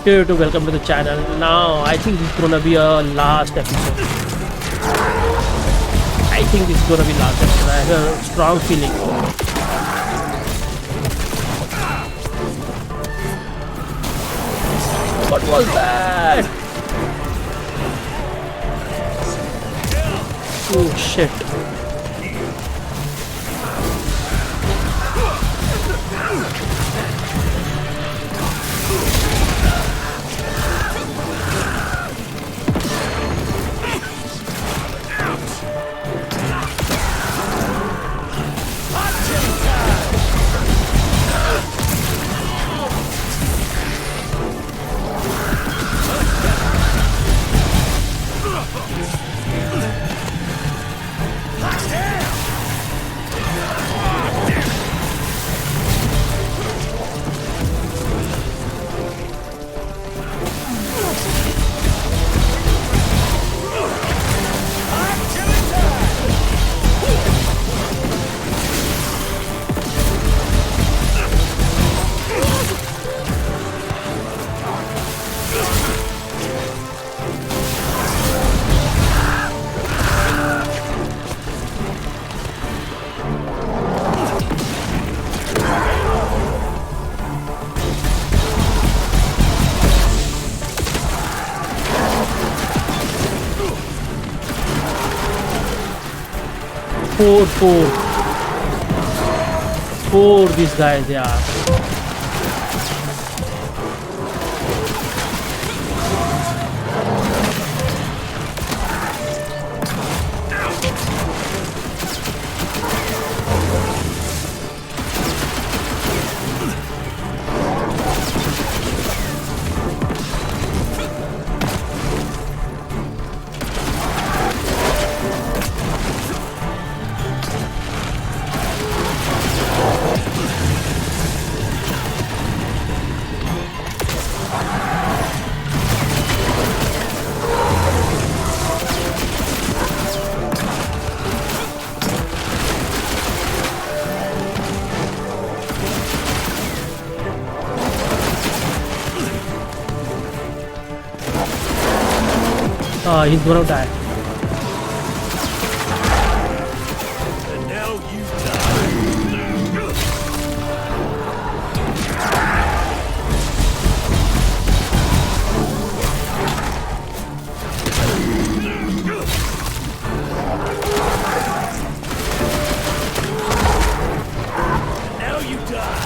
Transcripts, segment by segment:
YouTube, welcome to the channel. Now I think this is gonna be a last episode. I think this is gonna be last episode. I have a strong feeling. What was that? Oh shit. Four these guys, yeah. He's gonna die. And now you die. Now you die.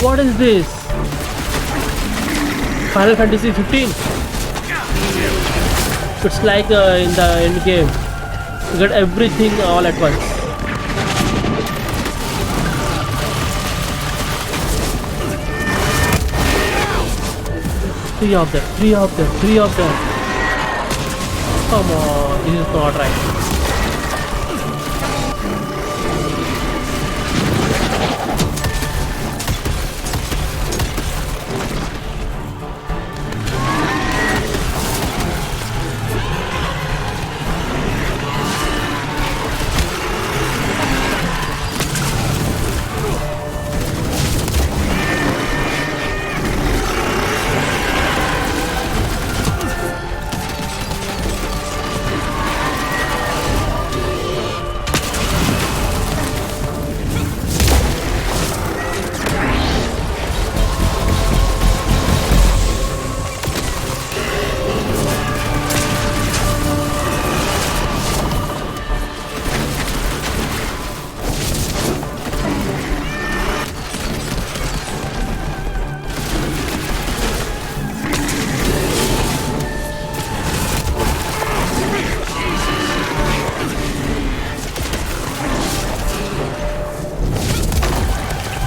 What is this? Final Fantasy 15? It's like in the end game. You get everything all at once. Three of them. Come on, this is not right.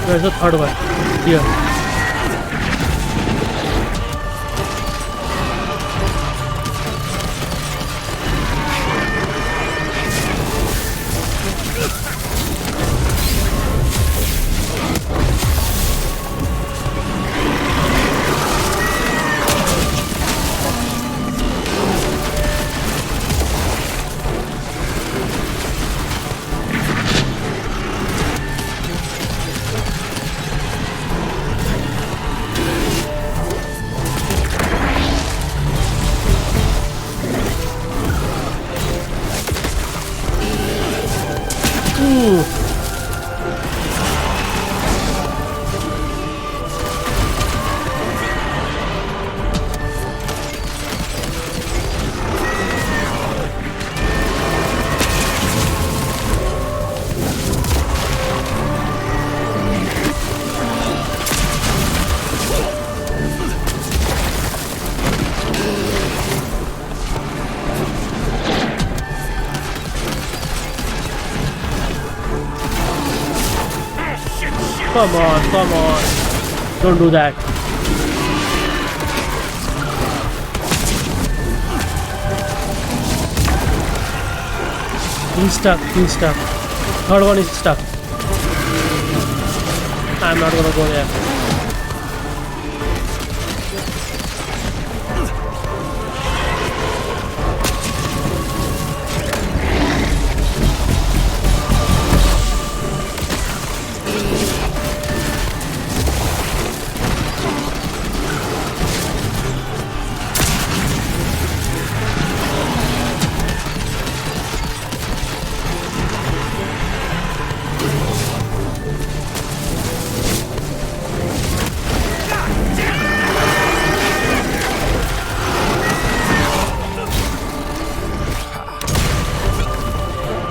Where's the third one? Here. Ooh. Come on. Don't do that. He's stuck. Third one is stuck. I'm not gonna go there.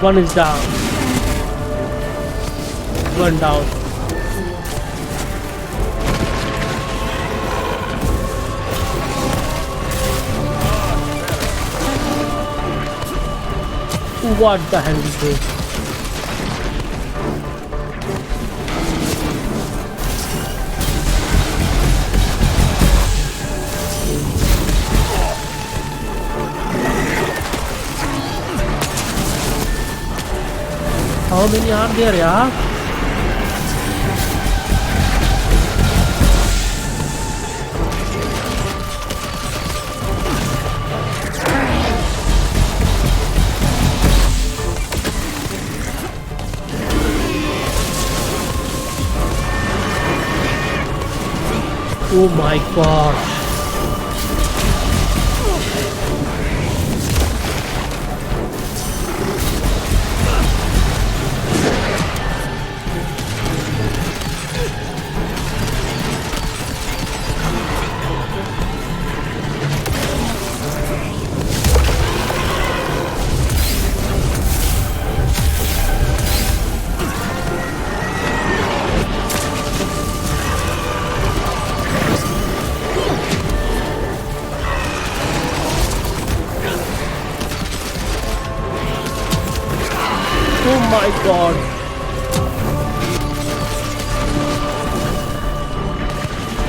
One is down. One down. What the hell is this? How many are there, yeah? Oh my god. Oh my god.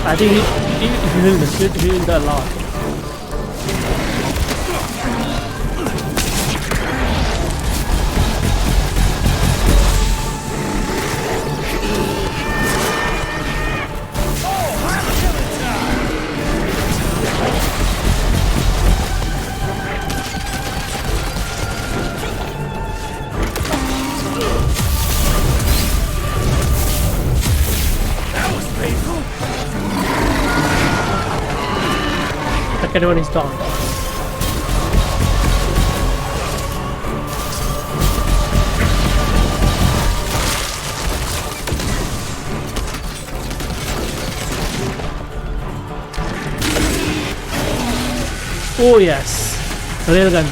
I think he healed a lot. Second one is down. Oh yes, railgun.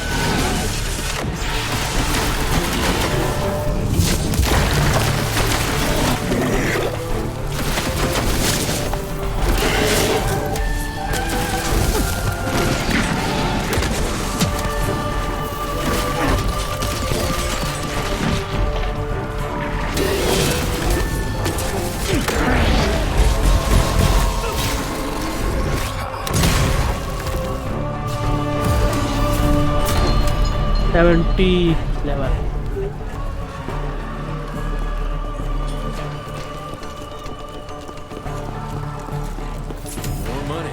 70 level. More money.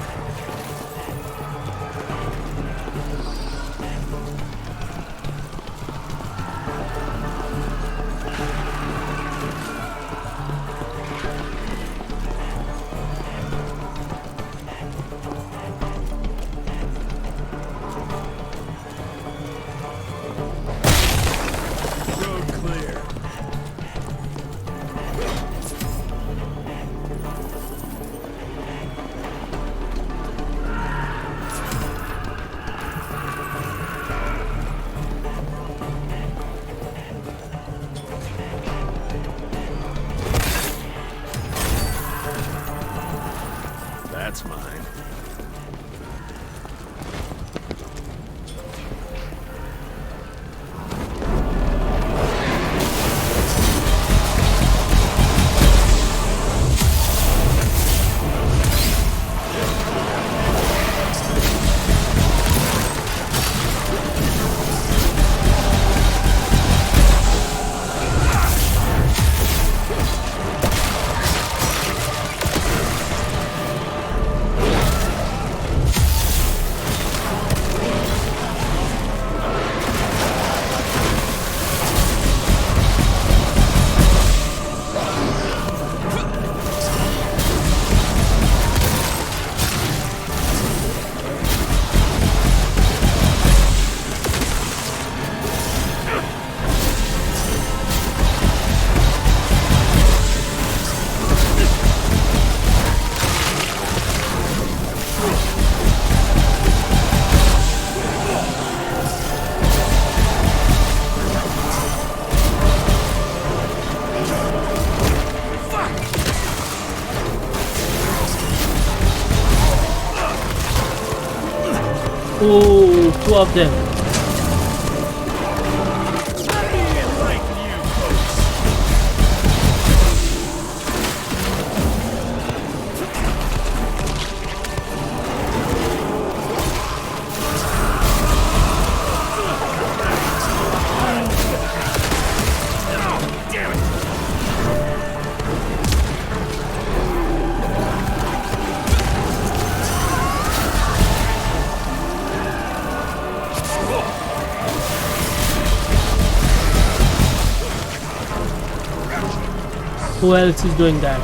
Road clear. That's mine. Oh, two of them. Who else is doing that?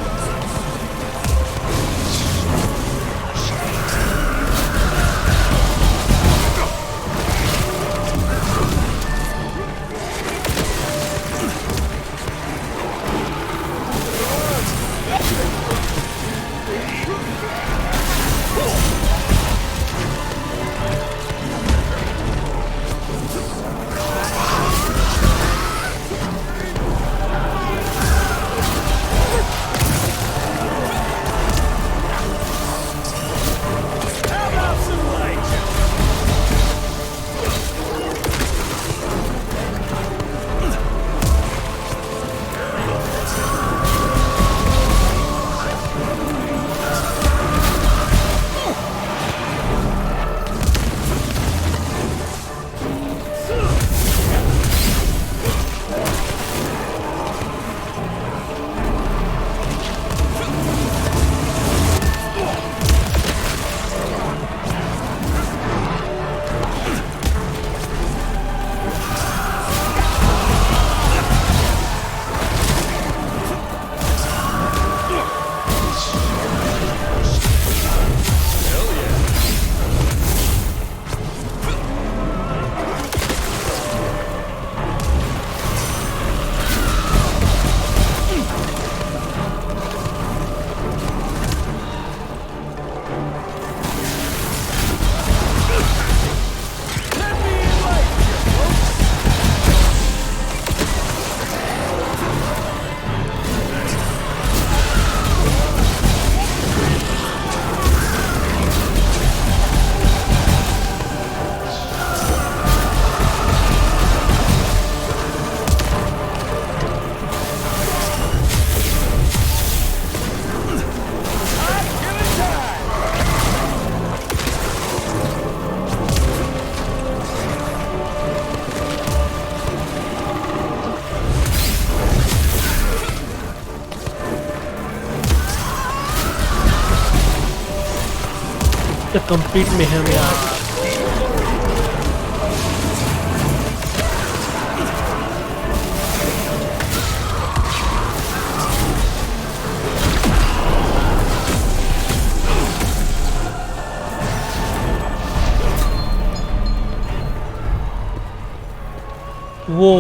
complete mayhem यार. वो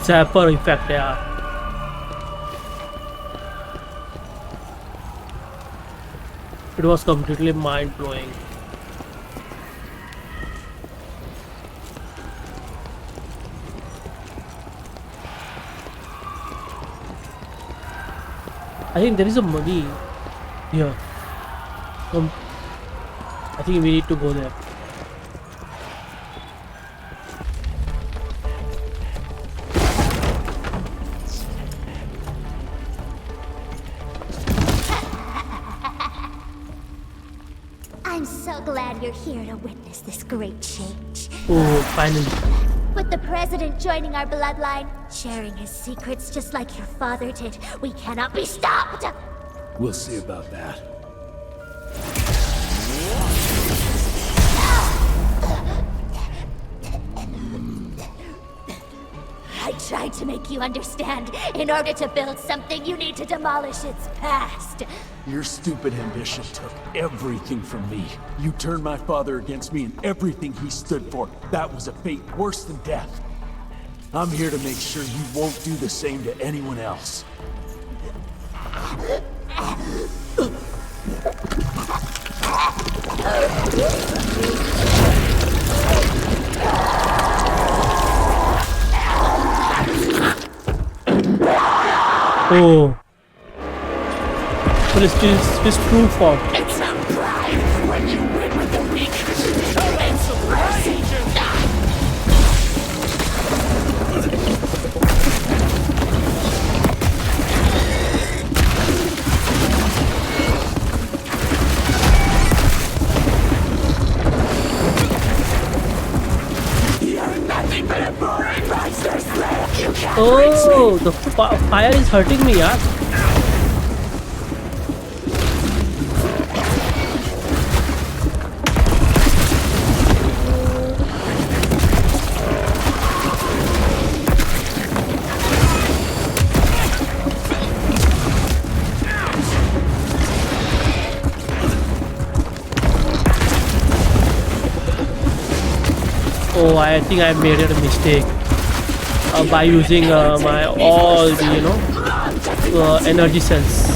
ज़ैपर effect यार. It was completely mind blowing. I think there is a money here. I think we need to go there. I'm so glad you're here to witness this great change. Oh, finally. With the president joining our bloodline, sharing his secrets just like your father did, we cannot be stopped! We'll see about that. I tried to make you understand. In order to build something, you need to demolish its past. Your stupid ambition took everything from me. You turned my father against me and everything he stood for. That was a fate worse than death. I'm here to make sure you won't do the same to anyone else. Oh. Felicity is his true form. It's a pride when you win with the weak. It's mercy. You're nothing but a boring monster slave. You can't reach me. Oh, the fire is hurting me, yaar. Oh, I think I made a mistake by using my all the energy cells.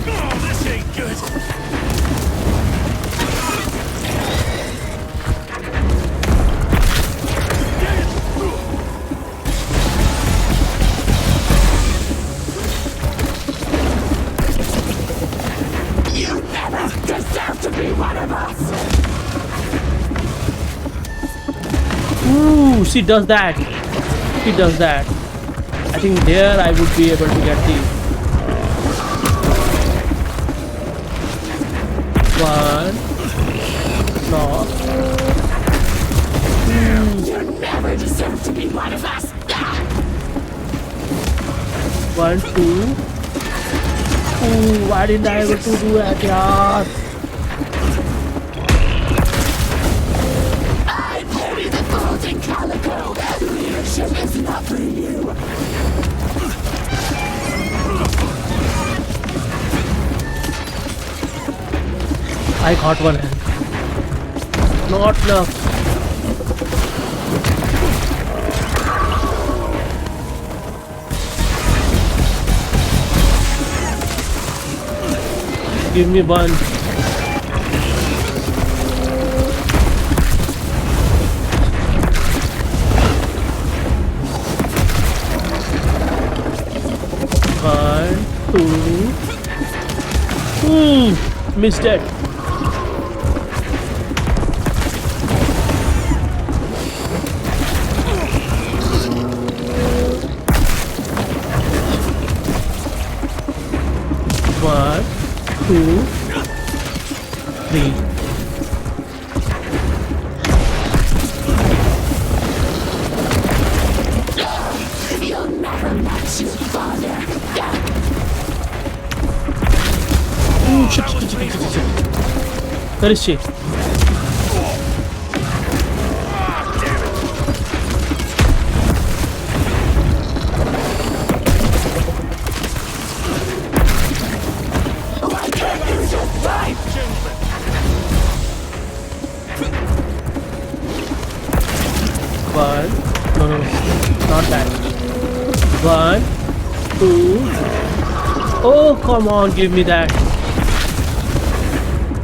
Oh, this ain't good. You never deserve to be one of us. Ooh, she does that. She does that. I think there I would be able to get the one. No. You never deserve to be one of us. 1, 2. Ooh, why didn't I able to do that, yaar? I carry the golden calico. Leadership is not for you. I got one hand. Not enough. Give me one. One, two. Missed it. One, 2, 3. You'll never match your father. Ooh, shit. Where is she? One. No, not that. 1, 2. Oh, come on, give me that.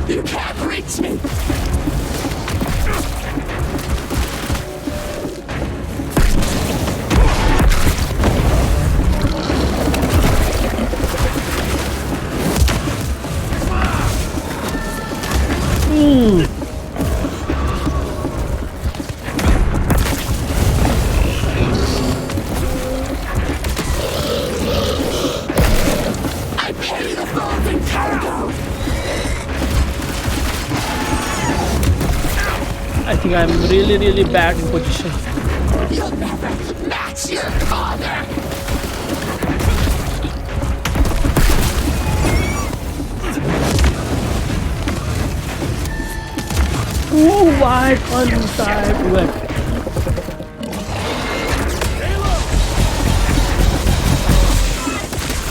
You can't reach me. I pay the evolving cargo. I think I'm really bad in position. You'll never match your father. Ooh, wide on side wet.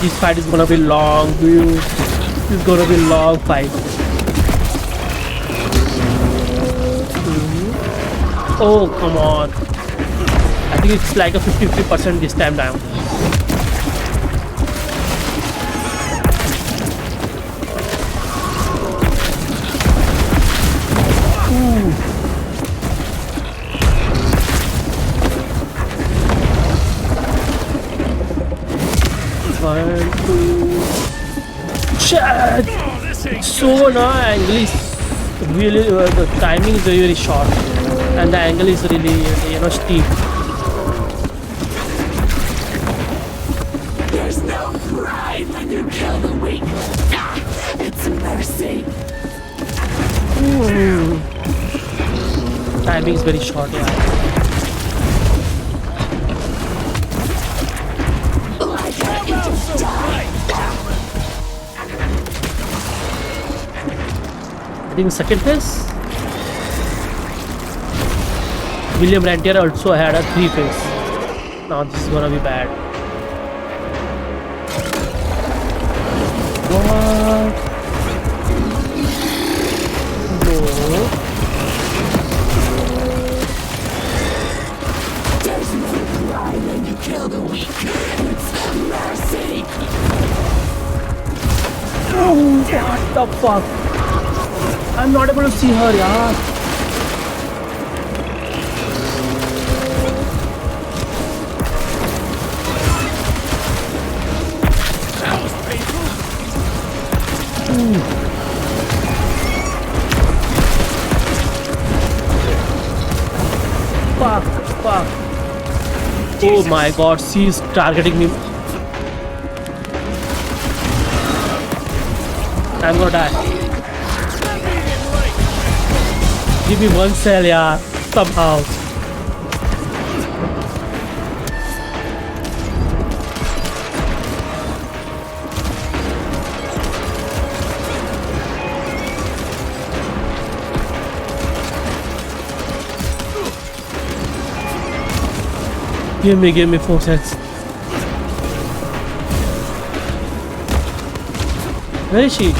This fight is gonna be long, dude. It's gonna be long fight. Oh, come on. I think it's like a 50% this time down. One, two. Shit! So now angle is really the timing is very short, and the angle is really steep. There's no pride when you kill the weak. It's mercy. Timing is very short, yeah. Why can't you just die? I think second phase. William Rentier also had a 3 phase. Now this is gonna be bad. What? No. There's no pride when you kill the weak. It's mercy. Oh, what the fuck? I'm not able to see her, yaar. That was painful. Fuck. Oh my god, she's targeting me. I'm gonna die. Give me one cell, yeah, somehow. Give me 4 cells. Where is she?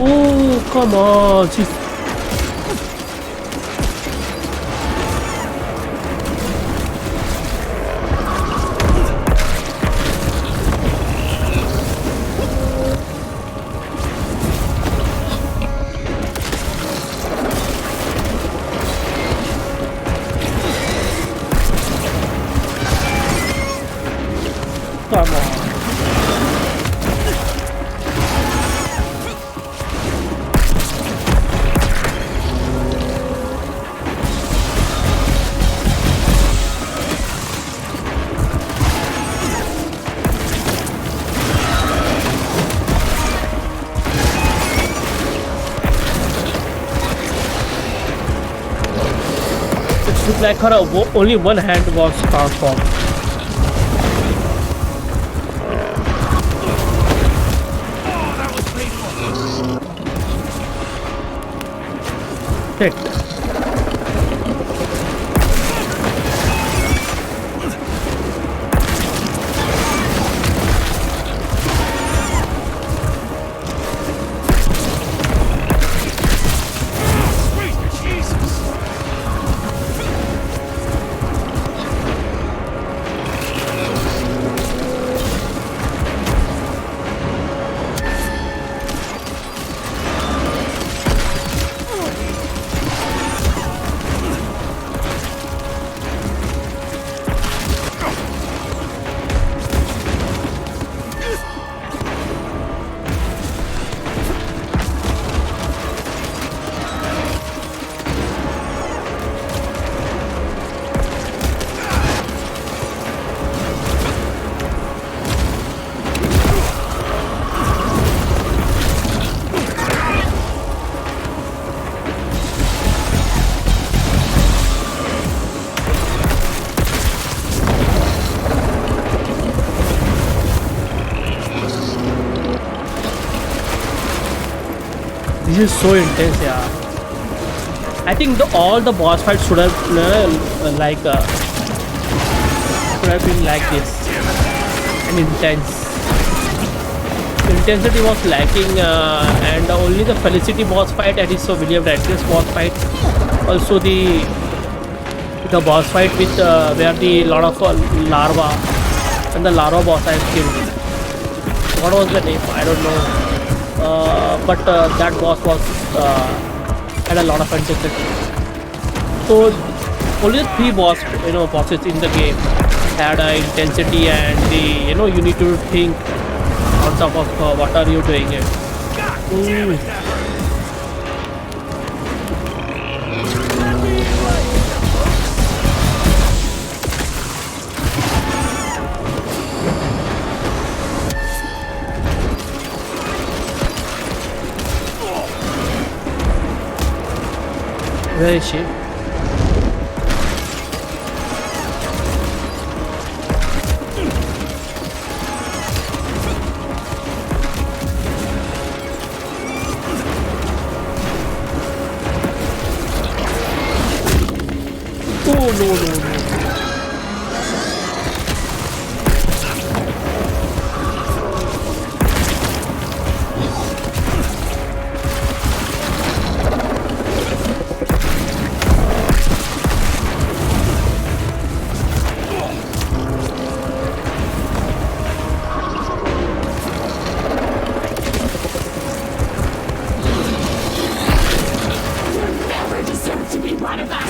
Oh, come on. She's... Come on. It looked like her only one hand was transformed. Shit. Sweet Jesus! This is so intense, yeah. I think all the boss fights should have should have been like this and intense. Intensity was lacking, and only the Felicity boss fight and so William Radcliffe's boss fight. Also the boss fight with where the lot of larva and the larva boss I killed. What was the name? I don't know. But that boss was had a lot of intensity. So only the 3 bosses in the game had intensity, and the you need to think on top of what are you doing it. Where is she? Oh no. Never deserve to be one of us.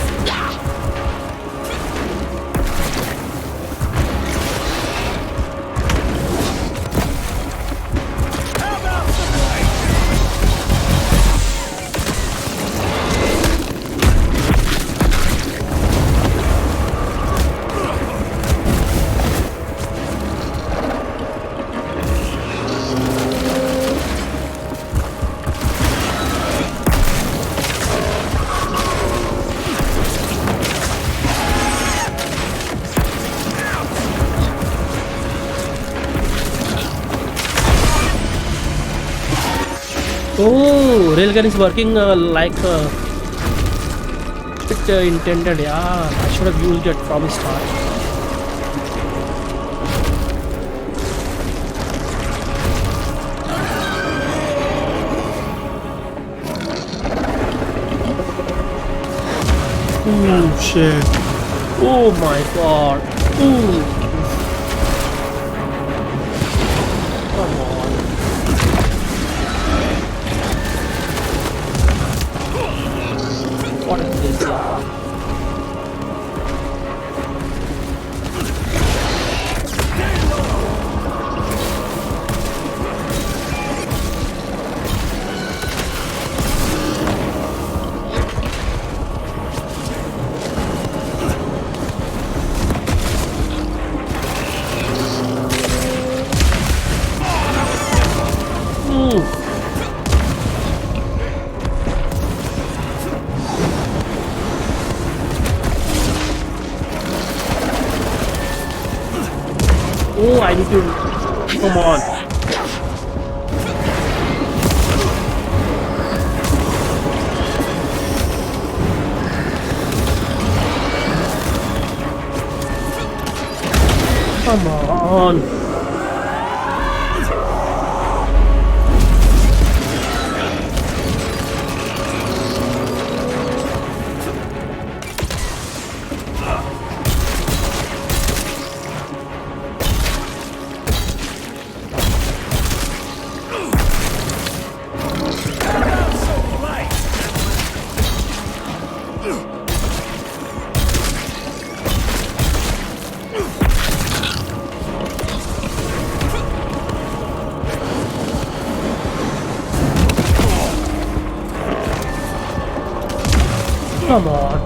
Oh, railgun is working like it intended. Yeah, I should have used it from the start. Oh shit! Oh my god! Ooh! Come on! What is this? Oh, I need to. Come on. Come on. Come on.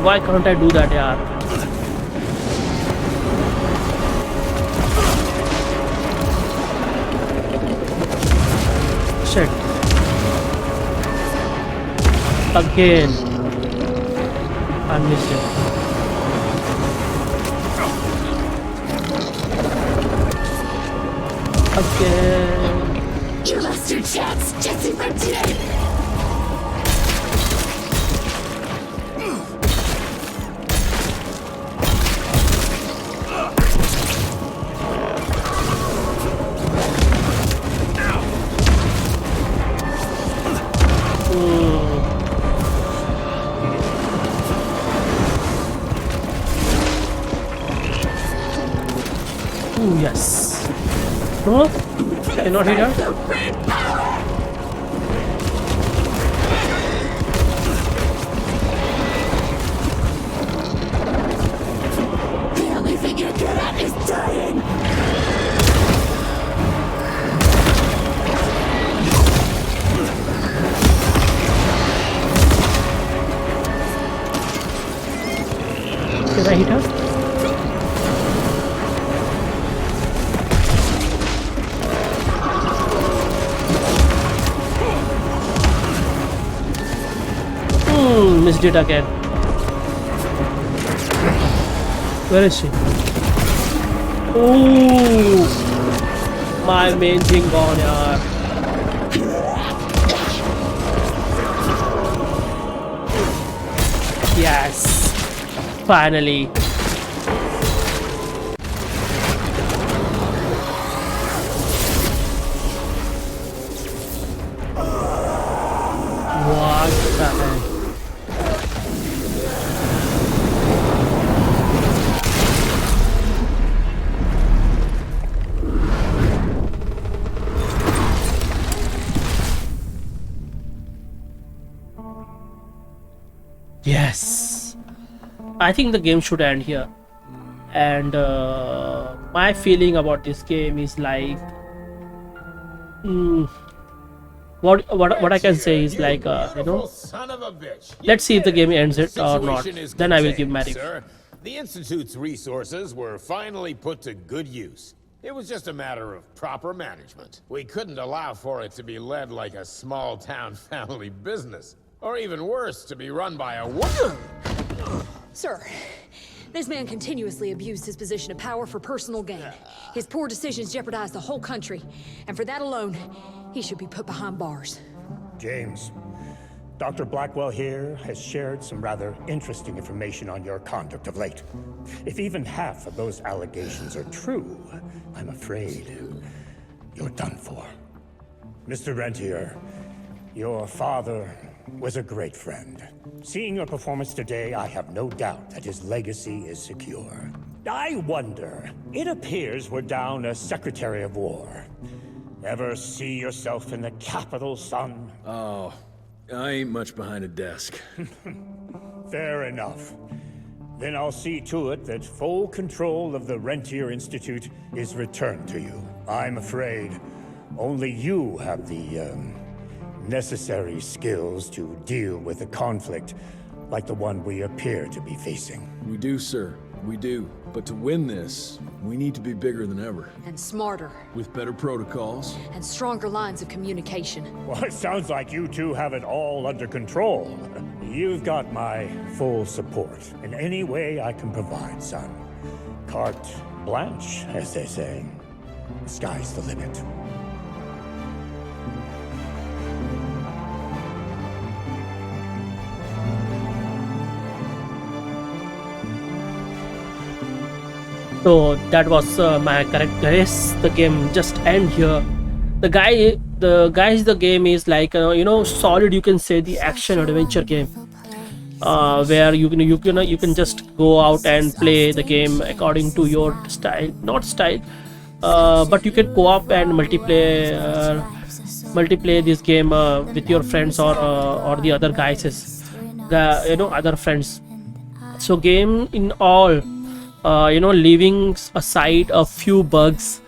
Why can't I do that, yaar? Shit. Again. I missed it. Again. You lost your chance, Jesse Frontier! Ooh, yes. No? Cannot hit her? The only thing you're good at is dying! Did I hit her? Missed it again. Where is she? Oh, my main thing gone, yaar. Yes, finally. What the heck? Yes, I think the game should end here, and my feeling about this game is like, what I can say is like, you know, Son of a bitch. let's see if the game ends it or not. Situation is Then I will give contained, my review. sir. The Institute's resources were finally put to good use. It was just a matter of proper management. We couldn't allow for it to be led like a small-town family business. Or even worse, to be run by a woman. Sir, this man continuously abused his position of power for personal gain. His poor decisions jeopardized the whole country, and for that alone, he should be put behind bars. James, Dr. Blackwell here has shared some rather interesting information on your conduct of late. If even half of those allegations are true, I'm afraid you're done for. Mr. Rentier, your father was a great friend. Seeing your performance today, I have no doubt that his legacy is secure. I wonder, it appears we're down a Secretary of War. Ever see yourself in the capital, son? Oh, I ain't much behind a desk. Fair enough. Then I'll see to it that full control of the Rentier Institute is returned to you. I'm afraid only you have the, necessary skills to deal with a conflict like the one we appear to be facing. We do, sir. We do. But to win this, we need to be bigger than ever. And smarter. With better protocols. And stronger lines of communication. Well, it sounds like you two have it all under control. You've got my full support in any way I can provide, son. Carte blanche, as they say. Sky's the limit. So that was my character. Yes, the game just end here. The game is like solid. You can say the action adventure game, where you can just go out and play the game according to your style, not style, but you can co-op and multiplayer this game with your friends or the other guys, other friends. So game in all. Leaving aside a few bugs,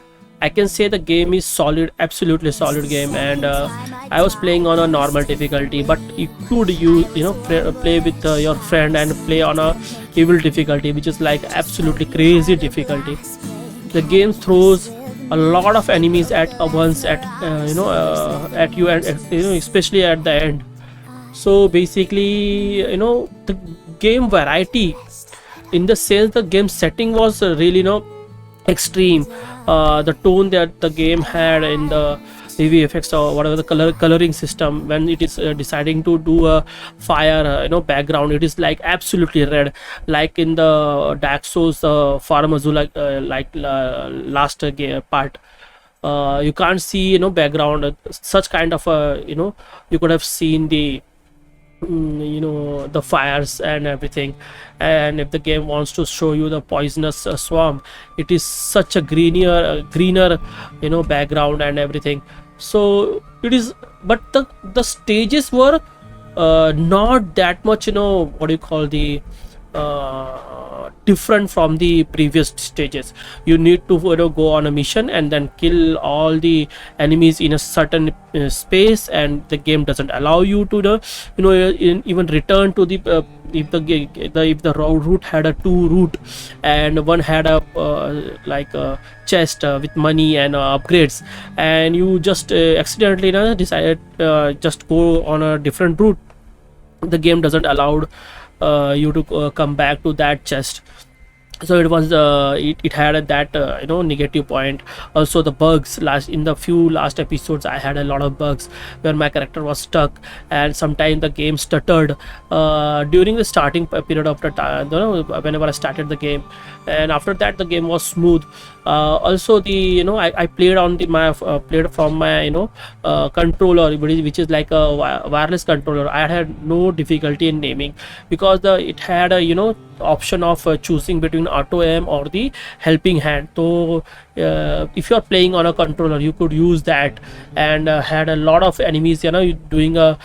I can say the game is solid, absolutely solid game. And I was playing on a normal difficulty, but you could play with your friend and play on a evil difficulty, which is like absolutely crazy difficulty. The game throws a lot of enemies at once at you, and especially at the end. So basically, the game variety, in the sense the game setting was really extreme. The tone that the game had in the VFX or whatever the coloring system, when it is deciding to do a fire background, it is like absolutely red, like in the Dark Souls Farm Azula last part. You can't see background, such kind of you could have seen the the fires and everything. And if the game wants to show you the poisonous swamp, it is such a greener background and everything. So it is, but the stages were not that much what do you call the different from the previous stages. You need to go on a mission and then kill all the enemies in a certain space, and the game doesn't allow you to even return to the if the route had a two route and one had a chest with money and upgrades, and you just accidentally decided just go on a different route, the game doesn't allow you to come back to that chest. So it was it had that negative point. Also the bugs, in the few last episodes I had a lot of bugs where my character was stuck, and sometimes the game stuttered during the starting period of the time, whenever I started the game, and after that the game was smooth. Also the I played on played from my controller, which is like a wireless controller. I had no difficulty in naming because it had a option of choosing between auto aim or the helping hand. So if you are playing on a controller, you could use that, and had a lot of enemies doing a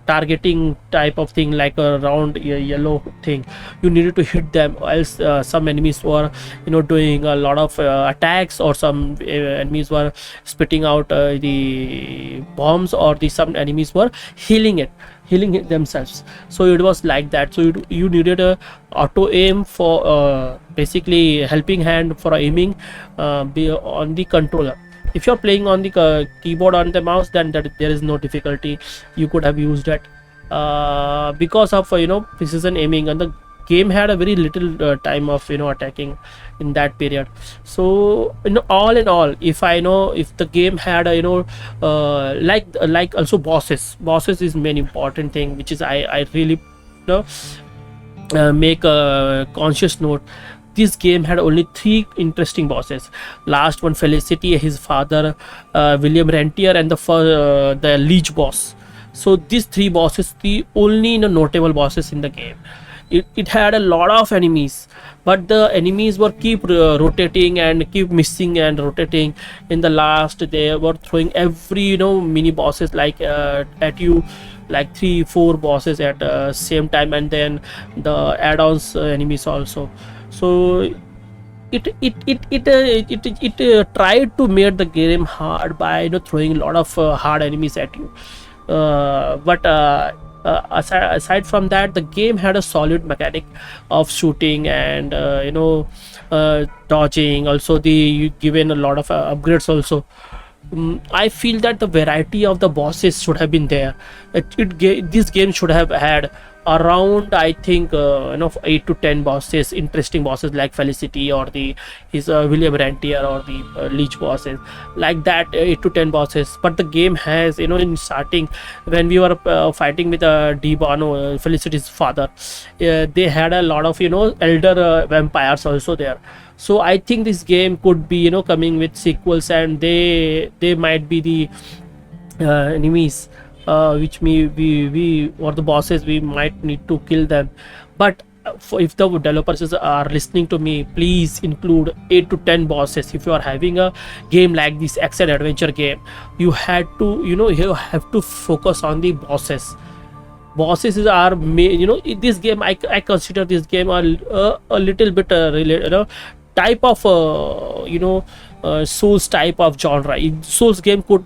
targeting type of thing, like a round yellow thing. You needed to hit them, else some enemies were doing a lot of attacks, or some enemies were spitting out the bombs, or some enemies were healing it themselves. So it was like that. So you needed a auto aim for basically helping hand for aiming be on the controller. If you're playing on the keyboard on the mouse, then there is no difficulty. You could have used it because of precision aiming, and the game had a very little time of attacking in that period. So all in all, if the game had like also bosses is main important thing, which is I really make a conscious note. This game had only 3 interesting bosses. Last one, Felicity, his father, William Rentier, and the Leech boss. So these 3 bosses, the only notable bosses in the game. It had a lot of enemies, but the enemies were keep rotating and keep missing and rotating. In the last, they were throwing every mini bosses like at you, like 3-4 bosses at same time, and then the add-ons enemies also. So it tried to make the game hard by throwing a lot of hard enemies at you, but Aside from that, the game had a solid mechanic of shooting and dodging. Also, given a lot of upgrades also. I feel that the variety of the bosses should have been there. This game should have had around, I think, 8 to 10 bosses, interesting bosses like Felicity or his William Rentier or the Leech bosses, like that. 8 to 10 bosses. But the game has, in starting, when we were fighting with Dibano, Felicity's father, they had a lot of elder vampires also there. So I think this game could be coming with sequels, and they might be the enemies which we or the bosses we might need to kill them. But if the developers are listening to me, please include 8 to 10 bosses. If you are having a game like this action adventure game, you have to focus on the bosses. Bosses are this game, I consider this game a little bit type of Souls type of genre. Souls game could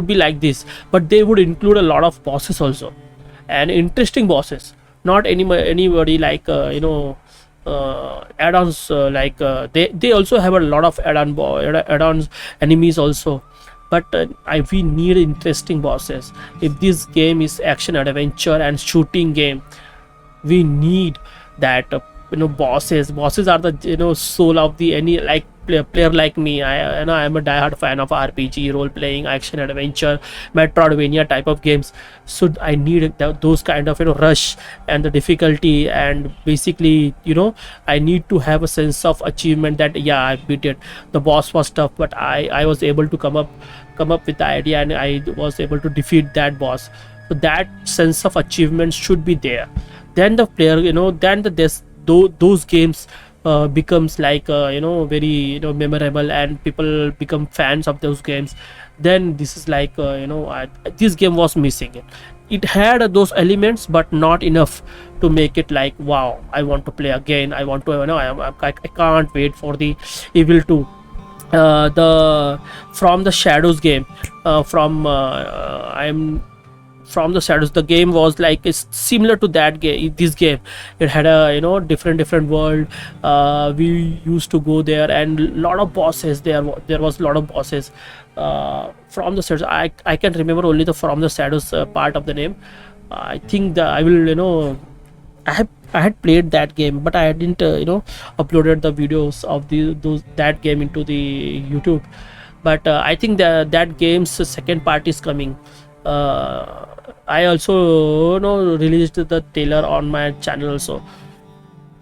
be like this, but they would include a lot of bosses also, and interesting bosses. Not anybody like add-ons they also have a lot of add-ons enemies also. But we need interesting bosses. If this game is action adventure and shooting game, we need that bosses are the soul of the any like player like me. I am a diehard fan of RPG, role playing, action adventure, Metroidvania type of games. So I need those kind of rush and the difficulty, and basically I need to have a sense of achievement that I beat it. The boss was tough, but I was able to come up with the idea, and I was able to defeat that boss. So that sense of achievement should be there. Then the player those games becomes like very memorable, and people become fans of those games. Then this is like this game was missing. It had those elements, but not enough to make it like, wow, I want to play again. I want to I can't wait for the Evil 2. The From the Shadows game, From the Shadows, the game was like it's similar to that game. This game, it had a different world. We used to go there, and lot of bosses there was a lot of bosses. From the Shadows, I can remember only the From the Shadows part of the name. I think I will I had played that game, but I didn't uploaded the videos of that game into the YouTube. But I think that game's second part is coming. I also released the trailer on my channel also.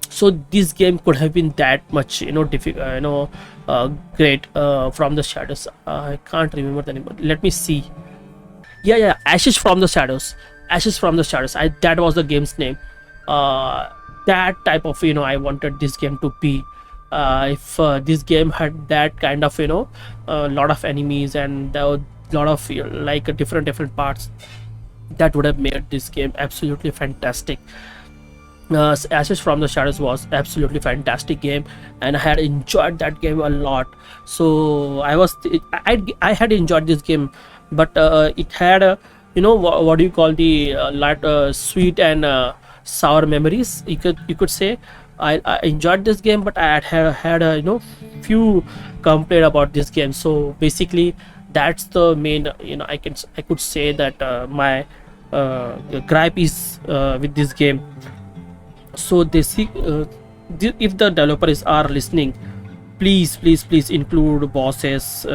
So this game could have been that much difficult, great. From the Shadows, I can't remember the name. Let me see. Ashes from the Shadows. That was the game's name. That type of I wanted this game to be. If this game had that kind of a lot of enemies and a lot of like different parts, that would have made this game absolutely fantastic. Ashes from the Shadows was absolutely fantastic game, and I had enjoyed that game a lot. So I had enjoyed this game, but it had what do you call the sweet and sour memories, you could say. I enjoyed this game, but I had a few complaint about this game. So basically that's the main I could say that my gripe is with this game. So if the developers are listening, please include bosses.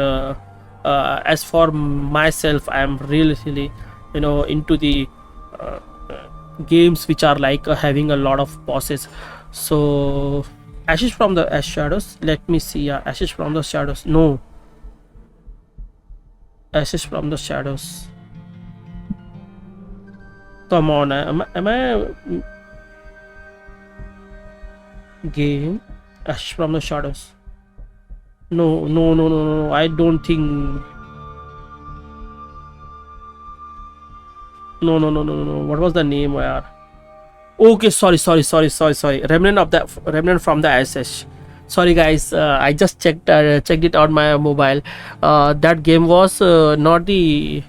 As for myself, I am really into the games which are like having a lot of bosses. So Ashes from the Shadows, let me see. Ashes from the Shadows, no, Ashes from the Shadows, come on. Am I game Ashes from the Shadows? No, I don't think. No, what was the name? Okay, sorry. Remnant from the SS. Sorry guys, I just checked it on my mobile. That game was not the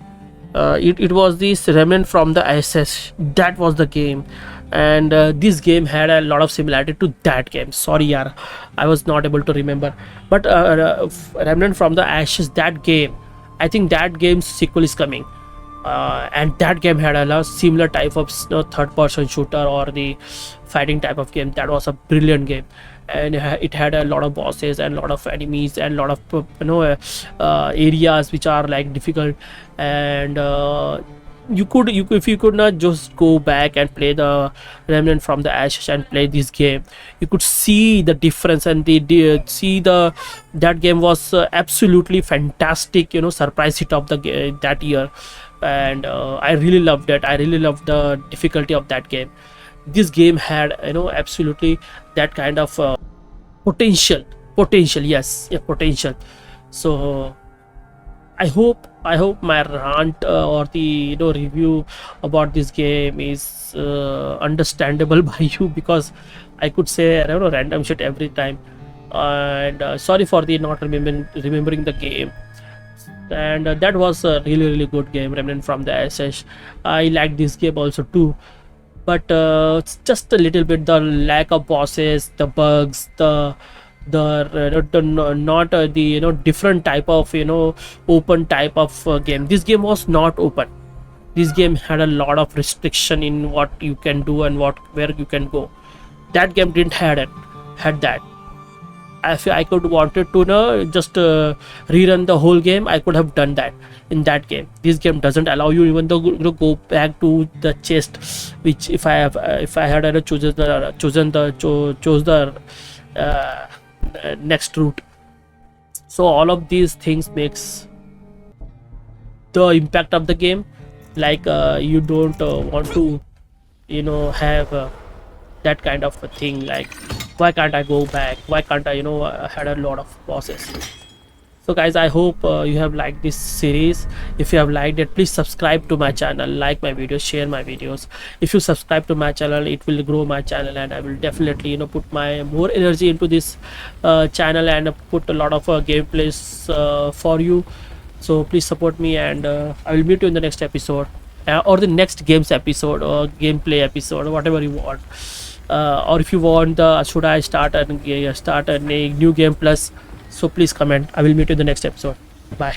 it was this remnant from the ISS. That was the game, and this game had a lot of similarity to that game. Sorry yaar, I was not able to remember, but remnant from the ashes, that game, I think that game's sequel is coming. And that game had a lot similar type of third person shooter or the fighting type of game. That was a brilliant game, and it had a lot of bosses and a lot of enemies and a lot of areas which are like difficult, and you could if you could not just go back and play the remnant from the ashes and play this game, you could see the difference, and that game was absolutely fantastic, surprise hit of the that year. And I really loved it. I really loved the difficulty of that game. This game had absolutely that kind of potential. Yes, yeah, potential. So I hope my rant or the review about this game is understandable by you, because I could say random shit every time, and sorry for the not remembering the game. And that was a really good game, Remnant from the SS. I like this game also too, but it's just a little bit the lack of bosses, the bugs, the not the different type of open type of game. This game was not open. This game had a lot of restriction in what you can do and where you can go. That game didn't had that. If I could wanted to just rerun the whole game, I could have done that in that game. This game doesn't allow you even though go back to the chest, which if I had chose the next route. So all of these things makes the impact of the game like you don't want to have that kind of a thing, like why can't I go back, why can't I had a lot of bosses. So guys, I hope you have liked this series. If you have liked it, please subscribe to my channel, like my videos, share my videos. If you subscribe to my channel, it will grow my channel, and I will definitely put my more energy into this channel and put a lot of gameplays for you. So please support me, and I will meet you in the next episode, or the next games episode or gameplay episode, or whatever you want. Or if you want should I start a new game plus, so please comment. I will meet you in the next episode. Bye.